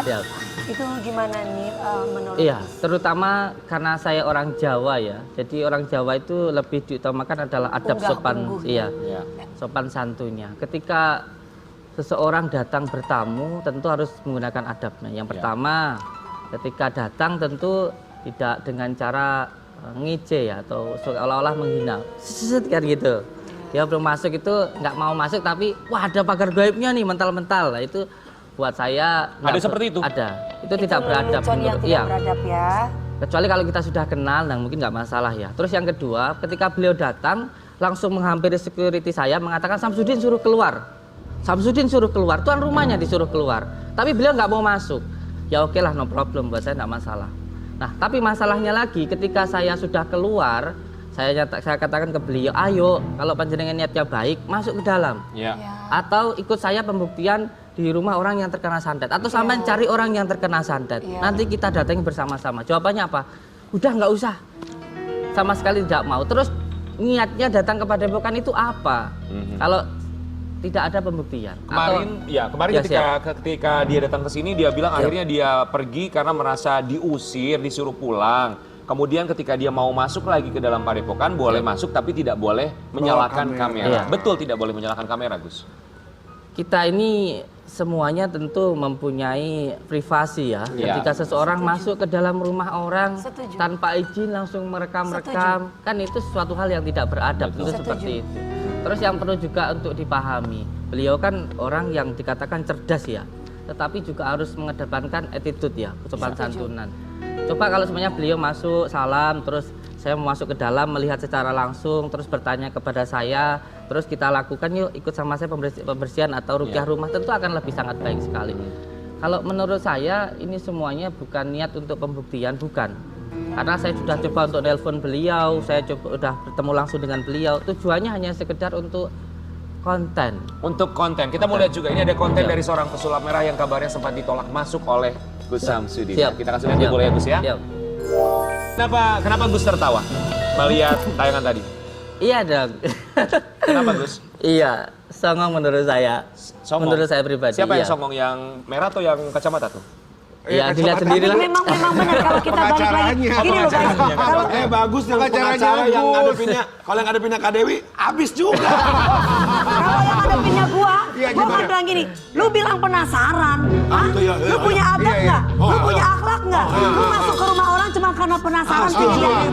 Ya. Itu gimana nih menurut? Iya, terutama karena saya orang Jawa ya. Jadi orang Jawa itu lebih diutamakan adalah adab sopan, iya, sopan santunnya. Ketika seseorang datang bertamu, tentu harus menggunakan adabnya. Yang pertama, ketika datang tentu tidak dengan cara ngece ya atau seolah-olah menghina, kan gitu. Dia belum masuk itu nggak mau masuk tapi wah ada pagar gaibnya nih mental-mental. Nah, itu buat saya ada seperti itu. Ada. Itu tidak beradab menurut tidak beradab ya. Kecuali kalau kita sudah kenal, nah mungkin nggak masalah ya. Terus yang kedua, ketika beliau datang langsung menghampiri security saya mengatakan Samsudin suruh keluar. Samsudin suruh keluar, tuan rumahnya disuruh keluar. Tapi beliau nggak mau masuk. Ya oke lah, no problem, buat saya nggak masalah. Nah, tapi masalahnya lagi ketika saya sudah keluar, saya katakan ke beliau, ayo kalau panjenengan niatnya baik, masuk ke dalam. Atau ikut saya pembuktian di rumah orang yang terkena santet. Atau sampai cari orang yang terkena santet. Nanti kita datangi bersama-sama. Jawabannya apa? Udah nggak usah. Sama sekali tidak mau. Terus niatnya datang ke Padepokan itu apa? Kalau tidak ada pembuktian. Kemarin ketika dia datang ke sini dia bilang akhirnya dia pergi karena merasa diusir, disuruh pulang. Kemudian ketika dia mau masuk lagi ke dalam Padepokan boleh masuk tapi tidak boleh menyalakan kamera. Betul tidak boleh menyalakan kamera, Gus. Kita ini semuanya tentu mempunyai privasi ya. Ketika seseorang masuk ke dalam rumah orang tanpa izin langsung merekam-rekam, kan itu suatu hal yang tidak beradab. Tentu seperti itu. Terus yang perlu juga untuk dipahami, beliau kan orang yang dikatakan cerdas ya, tetapi juga harus mengedepankan attitude ya, sopan santunan. Coba kalau semuanya beliau masuk, salam, terus saya mau masuk ke dalam, melihat secara langsung, terus bertanya kepada saya, terus kita lakukan yuk ikut sama saya pembersihan atau rukyah rumah, tentu akan lebih sangat baik sekali. Kalau menurut saya ini semuanya bukan niat untuk pembuktian, bukan. Karena saya sudah coba untuk nelpon beliau, saya coba udah bertemu langsung dengan beliau. Tujuannya hanya sekedar untuk konten. Untuk konten. Kita mau lihat juga ini ada konten dari seorang pesulap merah yang kabarnya sempat ditolak masuk oleh Gus Samsudin. Kita kasih lihat boleh ya Gus ya. Kenapa Gus tertawa melihat tayangan tadi? Iya dong. Kenapa Gus? Iya, songong menurut saya. Songong. Menurut saya pribadi. Siapa yang songong, yang merah atau yang kacamata tuh? Ya dilihat sendiri lah. Memang benar kalau kita balik lagi. Gini loh guys. Kalau bagus yang pengacara yang ngadepinnya, kalau yang ngadepinnya Kak Dewi habis juga. Kalau yang ngadepinnya gua kan bilang gini, lu bilang penasaran, lu punya adab nggak? Lu punya akhlak nggak? Lu masuk ke rumah orang cuma karena penasaran tujuan.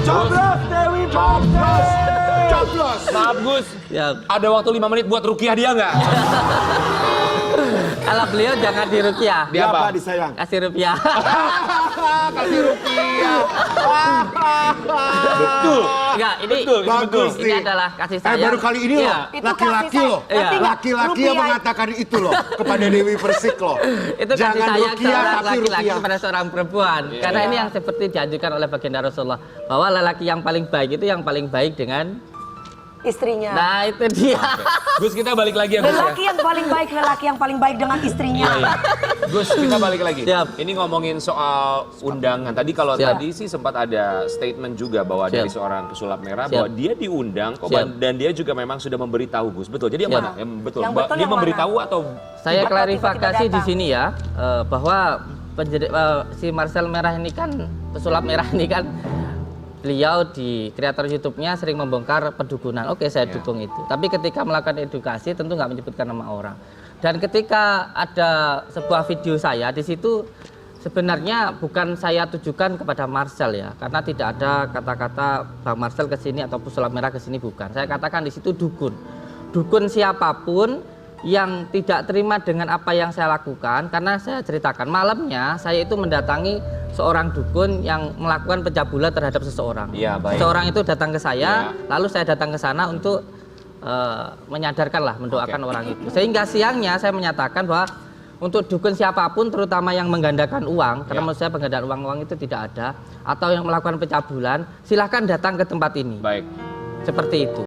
Coblos Dewi Podcast. Coblos. Maaf Gus, ada waktu 5 menit buat rukiah dia nggak? Kalau beliau jangan dirukyah. Dia apa disayang? Kasih rupiah. Kasih rupiah. Betul. Enggak, ini bagus ini adalah kasih sayang. Baru kali ini loh, laki-laki loh. Laki-laki yang mengatakan itu loh kepada Dewi Persik loh. Itu kasih sayang seorang laki-laki kepada seorang perempuan. Karena ini yang seperti dianjurkan oleh baginda Rasulullah, bahwa lelaki yang paling baik itu yang paling baik dengan istrinya. Nah itu dia. Gus kita balik lagi ya Gus. Lelaki yang paling baik dengan istrinya. Gus kita balik lagi. Ini ngomongin soal undangan. Tadi kalau tadi sih sempat ada statement juga bahwa dari seorang pesulap merah bahwa dia diundang dan dia juga memang sudah memberitahu Gus. Betul. Jadi yang mana? Betul. Dia memberitahu atau saya klarifikasi di sini ya bahwa si Marcel Merah ini kan pesulap merah ini kan beliau di kreator YouTube-nya sering membongkar pedukunan. Oke, saya dukung itu. Tapi ketika melakukan edukasi tentu nggak menyebutkan nama orang. Dan ketika ada sebuah video saya di situ sebenarnya bukan saya tujukan kepada Marcel ya, karena tidak ada kata-kata Bang Marcel ke sini atau pesulap merah ke sini, bukan. Saya katakan di situ dukun. Dukun siapapun yang tidak terima dengan apa yang saya lakukan, karena saya ceritakan malamnya saya itu mendatangi seorang dukun yang melakukan pencabulan terhadap seseorang. Seseorang itu datang ke saya, lalu saya datang ke sana untuk menyadarkan lah, mendoakan orang itu. Sehingga siangnya saya menyatakan bahwa untuk dukun siapapun, terutama yang menggandakan uang, karena menurut saya penggandaan uang itu tidak ada, atau yang melakukan pencabulan, silahkan datang ke tempat ini. Seperti itu.